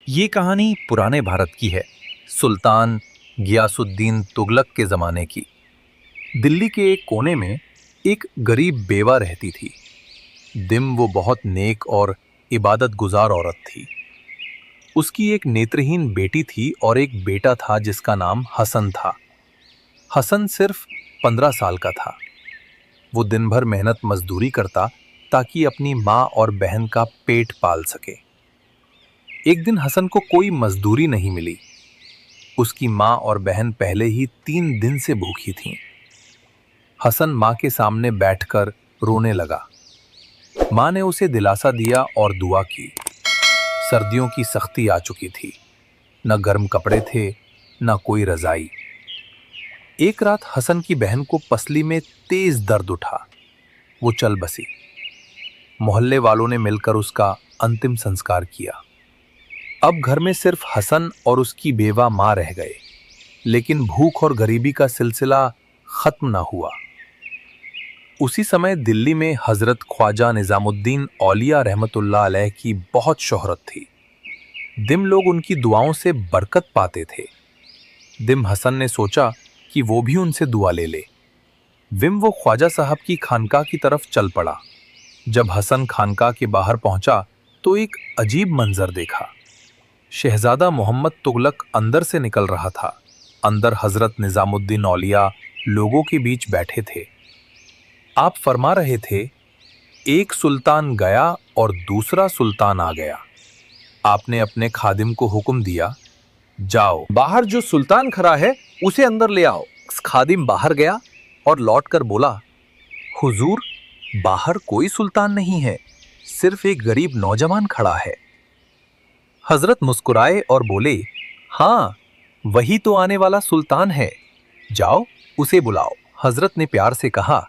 ये कहानी पुराने भारत की है, सुल्तान गियासुद्दीन तुगलक के ज़माने की। दिल्ली के एक कोने में एक गरीब बेवा रहती थी। दिम वो बहुत नेक और इबादत गुजार औरत थी। उसकी एक नेत्रहीन बेटी थी और एक बेटा था जिसका नाम हसन था। हसन सिर्फ 15 साल का था। वो दिन भर मेहनत मजदूरी करता ताकि अपनी माँ और बहन का पेट पाल सके। एक दिन हसन को कोई मजदूरी नहीं मिली। उसकी माँ और बहन पहले ही 3 दिन से भूखी थीं। हसन माँ के सामने बैठकर रोने लगा। माँ ने उसे दिलासा दिया और दुआ की। सर्दियों की सख्ती आ चुकी थी। न गर्म कपड़े थे, न कोई रजाई। एक रात हसन की बहन को पसली में तेज दर्द उठा। वो चल बसी। मोहल्ले वालों ने मिलकर उसका अंतिम संस्कार किया। अब घर में सिर्फ हसन और उसकी बेवा माँ रह गए, लेकिन भूख और गरीबी का सिलसिला खत्म ना हुआ। उसी समय दिल्ली में हजरत ख्वाजा निजामुद्दीन औलिया रहमतुल्लाह अलैह की बहुत शोहरत थी। दिम लोग उनकी दुआओं से बरकत पाते थे। दिम हसन ने सोचा कि वो भी उनसे दुआ ले ले। विम वो ख्वाजा साहब की खानकाह की तरफ चल पड़ा। जब हसन खानकाह के बाहर पहुंचा तो एक अजीब मंजर देखा। शहजादा मोहम्मद तुगलक अंदर से निकल रहा था। अंदर हजरत निजामुद्दीन औलिया लोगों के बीच बैठे थे। आप फरमा रहे थे, एक सुल्तान गया और दूसरा सुल्तान आ गया। आपने अपने खादिम को हुक्म दिया, जाओ बाहर जो सुल्तान खड़ा है उसे अंदर ले आओ। खादिम बाहर गया और लौटकर बोला, हुजूर, बाहर कोई सुल्तान नहीं है, सिर्फ एक गरीब नौजवान खड़ा है। हजरत मुस्कुराए और बोले, हाँ, वही तो आने वाला सुल्तान है, जाओ उसे बुलाओ। हजरत ने प्यार से कहा,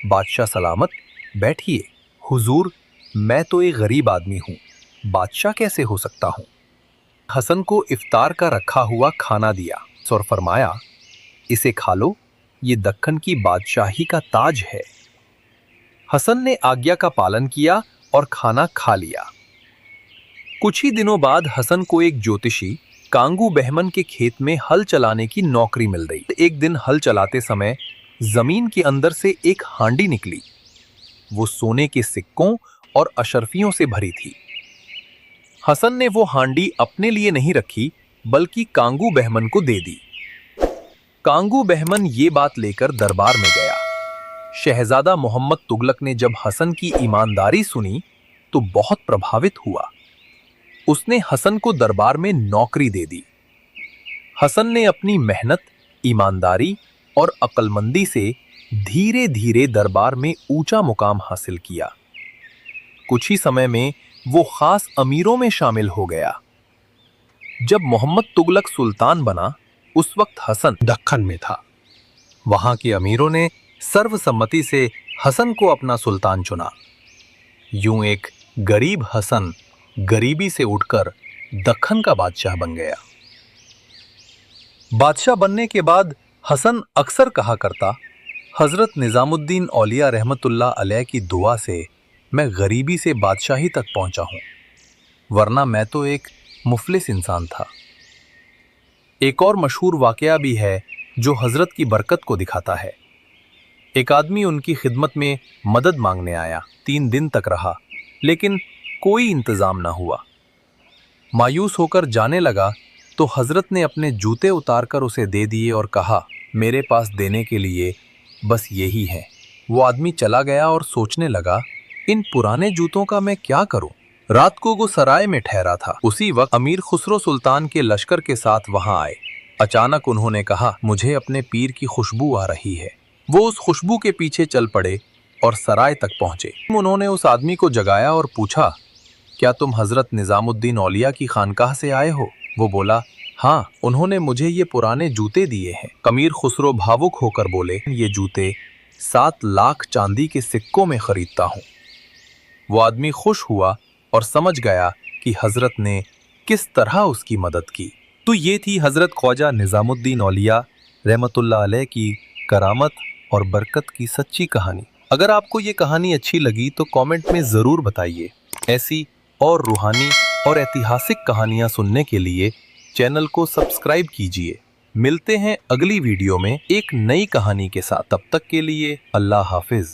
बादशाह सलामत, बैठिए। हुजूर, मैं तो एक गरीब आदमी हूँ, बादशाह कैसे हो सकता हूँ। हसन को इफ्तार का रखा हुआ खाना दिया और फरमाया, इसे खा लो, ये दक्कन की बादशाही का ताज है। हसन ने आज्ञा का पालन किया और खाना खा लिया। कुछ ही दिनों बाद हसन को एक ज्योतिषी कांगू बहमन के खेत में हल चलाने की नौकरी मिल गई। एक दिन हल चलाते समय जमीन के अंदर से एक हांडी निकली। वो सोने के सिक्कों और अशर्फियों से भरी थी। हसन ने वो हांडी अपने लिए नहीं रखी, बल्कि कांगू बहमन को दे दी। कांगू बहमन ये बात लेकर दरबार में गया। शहजादा मोहम्मद तुगलक ने जब हसन की ईमानदारी सुनी तो बहुत प्रभावित हुआ। उसने हसन को दरबार में नौकरी दे दी। हसन ने अपनी मेहनत, ईमानदारी और अक्लमंदी से धीरे धीरे दरबार में ऊंचा मुकाम हासिल किया। कुछ ही समय में वो खास अमीरों में शामिल हो गया। जब मोहम्मद तुगलक सुल्तान बना, उस वक्त हसन दक्कन में था। वहां के अमीरों ने सर्वसम्मति से हसन को अपना सुल्तान चुना। यूं एक गरीब हसन गरीबी से उठकर दक्कन का बादशाह बन गया। बादशाह बनने के बाद हसन अक्सर कहा करता, हजरत निजामुद्दीन औलिया रहमतुल्लाह अलैह की दुआ से मैं गरीबी से बादशाही तक पहुंचा हूं, वरना मैं तो एक मुफलिस इंसान था। एक और मशहूर वाकया भी है जो हजरत की बरकत को दिखाता है। एक आदमी उनकी खिदमत में मदद मांगने आया। 3 दिन तक रहा, लेकिन कोई इंतजाम ना हुआ। मायूस होकर जाने लगा तो हजरत ने अपने जूते उतारकर उसे दे दिए और कहा, मेरे पास देने के लिए बस यही है। वो आदमी चला गया और सोचने लगा, इन पुराने जूतों का मैं क्या करूं। रात को वो सराय में ठहरा था। उसी वक्त अमीर खुसरो सुल्तान के लश्कर के साथ वहां आए। अचानक उन्होंने कहा, मुझे अपने पीर की खुशबू आ रही है। वो उस खुशबू के पीछे चल पड़े और सराय तक पहुंचे। उन्होंने उस आदमी को जगाया और पूछा, क्या तुम हजरत निजामुद्दीन औलिया की खानकाह से आए हो? वो बोला, हाँ, उन्होंने मुझे ये पुराने जूते दिए हैं। अमीर खुसरो भावुक होकर बोले, ये जूते 7 लाख चांदी के सिक्कों में खरीदता हूँ। वो आदमी खुश हुआ और समझ गया कि हजरत ने किस तरह उसकी मदद की। तो ये थी हजरत ख्वाजा निजामुद्दीन औलिया रहमतुल्लाह अलैह की करामत और बरकत की सच्ची कहानी। अगर आपको ये कहानी अच्छी लगी तो कमेंट में ज़रूर बताइए। ऐसी और रूहानी और ऐतिहासिक कहानियां सुनने के लिए चैनल को सब्सक्राइब कीजिए। मिलते हैं अगली वीडियो में एक नई कहानी के साथ। तब तक के लिए अल्लाह हाफिज।